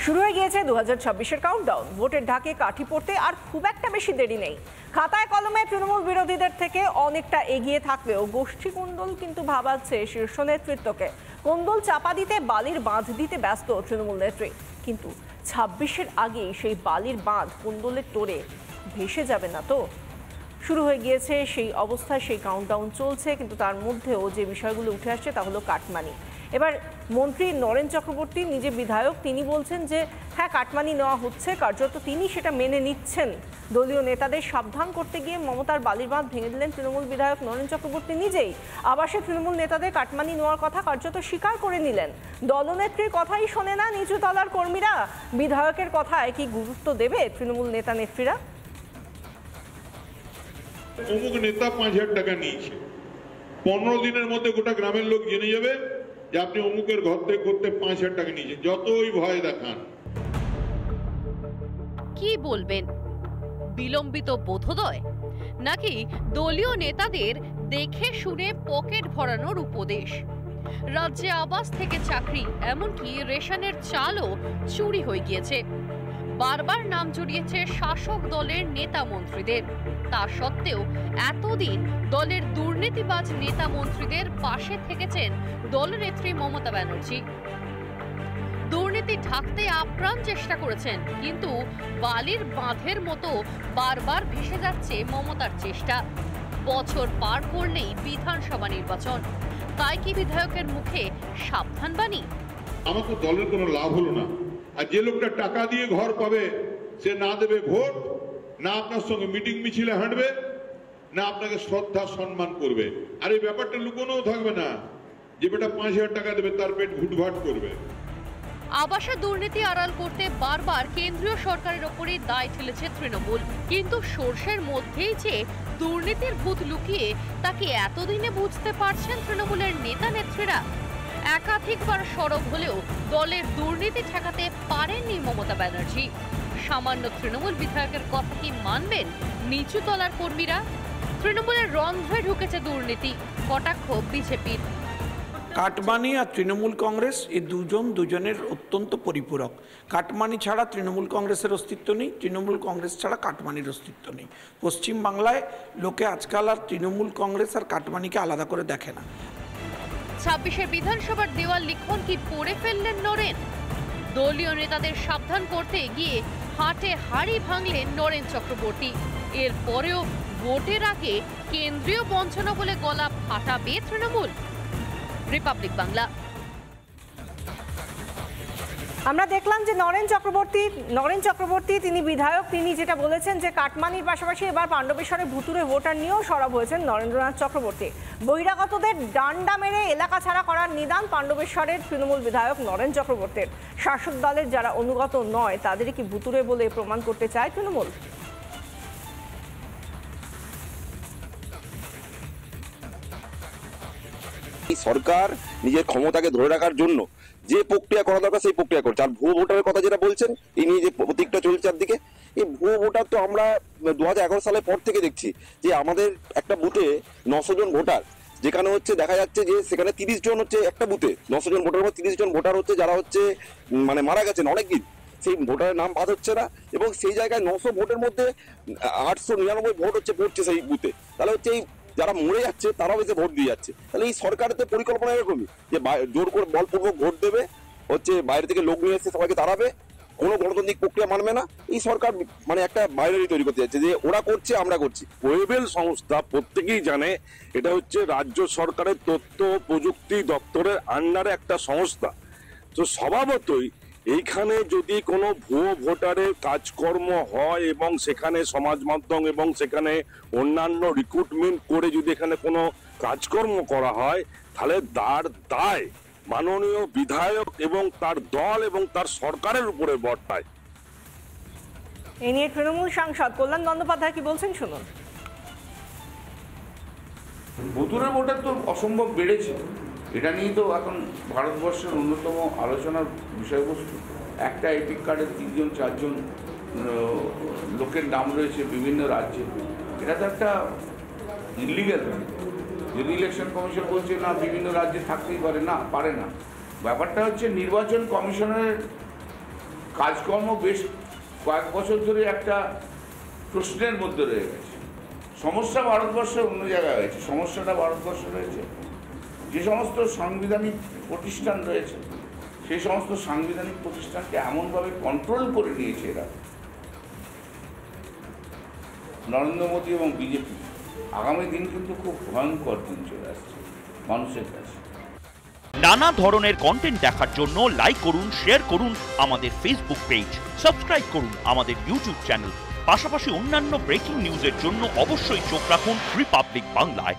শুরু হয়ে গিয়েছে 2026-এর কাউন্টডাউন। ভোটের ঢাকে কাঠি পড়তে আর খুব একটা বেশি দেরি নেই। খাতায় কলমে তৃণমূল বিরোধীদের থেকে অনেকটা এগিয়ে থাকলেও গোষ্ঠী কুণ্ডল কিন্তু ভাবাচ্ছে শীর্ষ নেতৃত্বকে। কুণ্ডল চাপা দিতে বালির বাঁধ দিতে ব্যস্ত তৃণমূল নেত্রী, কিন্তু 26-এর আগেই সেই বালির বাঁধ কুণ্ডলের তোড়ে ভেসে যাবে না তো? শুরু হয়ে গিয়েছে সেই অবস্থায়, সেই কাউন্টডাউন চলছে, কিন্তু তার মধ্যেও যে বিষয়গুলো উঠে আসছে তা হলো কাটমানি। এবার মন্ত্রী নরেন চক্রবর্তী, নিজে বিধায়ক, তিনি বলছেন যে হ্যাঁ, কাটমানি নেওয়া হচ্ছে, কার্যত তিনি সেটা মেনে নিচ্ছেন। দলীয় নেতাদের সাবধান করতে গিয়ে মমতার বালির বাঁধ ভেঙে দিলেন তৃণমূল বিধায়ক নরেন চক্রবর্তী নিজেই। আবার সে তৃণমূল নেতাদের কাটমানি নেওয়ার কথা কার্যত স্বীকার করে নিলেন। দলনেত্রীর কথাই শোনে না নিচু তলার কর্মীরা। বিধায়কের কথায় কি গুরুত্ব দেবে তৃণমূল নেতা নেত্রীরা? অমুক নেতা 5,000 টাকা নিয়েছে, 15 দিনের মধ্যে গোটা গ্রামের লোক জেনে যাবে যে আপনি অমুকের ঘর থেকে করতে 5,000 টাকা নিয়েছেন, যতই ভয় দেখান। কি বলবেন? বিলম্বিত বোধোদয় নাকি দলীয় নেতাদের দেখে শুনে পকেট ভরানোর উপদেশ? রাজ্যে আবাস থেকে চাকরি, এমনকি রেশনের চালও চুরি হয়ে গিয়েছে। বারবার নাম জড়িয়েছে শাসক দলের নেতা মন্ত্রীদের। তা সত্ত্বেও এতদিন দলের দুর্নীতিবাজ নেতা মন্ত্রীদের পাশে থেকেছেন দলনেত্রী মমতা ব্যানার্জি। দুর্নীতি ঢাকতে আপ্রাণ চেষ্টা করেছেন, কিন্তু বালির বাঁধের মতো বারবার ভেসে যাচ্ছে মমতার চেষ্টা। বছর পার করলেই বিধানসভা নির্বাচন, তাই কি বিধায়কের মুখে সাবধান বাণী? আমার তো দলের কোনো লাভ হলো না। আর যে লোকটা টাকা দিয়ে ঘর পাবে সে না দেবে ভোট, না আপনার সঙ্গে মিটিং মিছিলে হাঁটবে, না আপনাকে শ্রদ্ধা সম্মান করবে। আর এই ব্যাপারটা লুকোনোও থাকবে না যে বেটা 5,000 টাকা দেবে তার পেট ভুটভাট করবে। আবাসে দুর্নীতি আড়াল করতে বারবার কেন্দ্রীয় সরকারের ওপরই দায় ঠেলেছে তৃণমূল, কিন্তু সর্ষের মধ্যেই যে দুর্নীতির ভূত লুকিয়ে তাকে এতদিনে বুঝতে পারছেন তৃণমূলের নেতা নেত্রীরা। একাধিকবার সরব হলেও দলের দুর্নীতি ঠেকাতে পারেননি মমতা ব্যানার্জি। সামান্য তৃণমূল বিধায়কের কথা কি মানবেন নিচু তলার কর্মীরা? তৃণমূলের রন্ধ্রে ঢুকেছে দুর্নীতি, কটাক্ষ বিজেপির। কাটমানি আর তৃণমূল কংগ্রেস এই দুজনের অত্যন্ত পরিপূরক। কাটমানি ছাড়া তৃণমূল কংগ্রেসের অস্তিত্ব নেই, তৃণমূল কংগ্রেস ছাড়া কাটমানির অস্তিত্ব নেই। পশ্চিমবাংলায় লোকে আজকাল আর তৃণমূল কংগ্রেস আর কাটমানিকে আলাদা করে দেখে না। 26-এর বিধানসভার দেওয়াল লিখন কি পড়ে ফেললেন নরেন? দলীয় নেতাদের সাবধান করতে গিয়ে হাটে হাড়ি ভাঙলেন নরেন চক্রবর্তী। এরপরেও ভোটের আগে কেন্দ্রীয় বঞ্চনা বলে গলা ফাটাবে তৃণমূল? রিপাবলিক বাংলা। আমরা দেখলাম যে নরেন চক্রবর্তী তিনি বিধায়ক, তিনি যেটা বলেছেন যে কাটমানির পাশাপাশি এবার পাণ্ডবেশ্বরে ভুতুরে ভোটার নিয়েও সরব হয়েছেন নরেন্দ্রনাথ চক্রবর্তী। বহিরাগতদের ডান্ডা মেরে এলাকা ছাড়া করার নিদান পাণ্ডবেশ্বরের তৃণমূল বিধায়ক নরেন চক্রবর্তীর। শাসক দলের যারা অনুগত নয় তাদের কি ভুতুরে বলে প্রমাণ করতে চায় তৃণমূল? সরকার নিজের ক্ষমতাকে ধরে রাখার জন্য যে প্রক্রিয়া করা দরকার সেই প্রক্রিয়া করছে। আর ভুয়ো ভোটারের কথা যেটা বলছেন, এই নিয়ে যে প্রতীকটা চলছে চারদিকে, এই ভুয়ো ভোটার তো আমরা 2011 সালের পর থেকে দেখছি যে আমাদের একটা বুথে 900 জন ভোটার, যেখানে হচ্ছে দেখা যাচ্ছে যে সেখানে 30 জন হচ্ছে একটা বুথে 900 জন ভোটার, 30 জন ভোটার হচ্ছে যারা হচ্ছে মানে মারা গেছেন অনেকদিন, সেই ভোটারের নাম বাদ হচ্ছে না। এবং সেই জায়গায় 900 ভোটের মধ্যে 899 ভোট হচ্ছে পড়ছে সেই বুথে। তাহলে হচ্ছে এই যারা মরে যাচ্ছে তারাও এসে ভোট দিয়ে যাচ্ছে। তাহলে এই সরকারের তো পরিকল্পনা এরকমই যে জোর করে বলপূর্বক ভোট দেবে, হচ্ছে বাইরে থেকে লোক নিয়ে এসে সবাইকে তাড়াবে, কোনো গণতান্ত্রিক প্রক্রিয়া মানবে না। এই সরকার মানে একটা বাইনারি তৈরি করতে যাচ্ছে যে ওরা করছে আমরা করছি। ওয়েবেল সংস্থা প্রত্যেকেই জানে এটা হচ্ছে রাজ্য সরকারের তথ্য প্রযুক্তি দপ্তরের আন্ডারে একটা সংস্থা। তো স্বভাবতই এইখানে যদি কোনো ভুয়ো ভোটারের কাজকর্ম হয় এবং সেখানে সমাজ মাধ্যম এবং সেখানে অন্যান্য রিক্রুটমেন্ট করে যদি এখানে কোনো কাজকর্ম করা হয়, তাহলে তার দায় মাননীয় বিধায়ক এবং তার দল এবং তার সরকারের উপরে বর্তায়। এই নিয়ে তৃণমূল সাংসদ কল্যাণ বন্দ্যোপাধ্যায় কি বলছেন শুনুন। ভুতুরে ভোটার তো অসম্ভব বেড়েছে, এটা নিয়ে তো এখন ভারতবর্ষের অন্যতম আলোচনার বিষয়বস্তু। একটা এপিক কার্ডের 3 জন 4 জন লোকের নাম রয়েছে বিভিন্ন রাজ্যে, এটা তো একটা ইলিগ্যাল। যদি ইলেকশন কমিশন বলছে না বিভিন্ন রাজ্যে থাকতেই পারে না, পারে না। ব্যাপারটা হচ্ছে নির্বাচন কমিশনের কাজকর্ম বেশ কয়েক বছর ধরে একটা প্রশ্নের মধ্যে রয়ে গেছে। সমস্যা ভারতবর্ষের অন্য জায়গায় হয়েছে, সমস্যাটা ভারতবর্ষে রয়েছে। যে সমস্ত সাংবিধানিক প্রতিষ্ঠান রয়েছে সেই সমস্ত সাংবিধানিক প্রতিষ্ঠানকে এমনভাবে কন্ট্রোল করে নিয়েছে এরা, নরেন্দ্র মোদী এবং বিজেপি। আগামী দিন কিন্তু খুব ভয়ঙ্কর দিন চলে আসছে মানুষের কাছে। নানা ধরনের কন্টেন্ট দেখার জন্য লাইক করুন, শেয়ার করুন আমাদের ফেসবুক পেজ, সাবস্ক্রাইব করুন আমাদের ইউটিউব চ্যানেল। পাশাপাশি অন্যান্য ব্রেকিং নিউজের জন্য অবশ্যই চোখ রাখুন রিপাবলিক বাংলায়।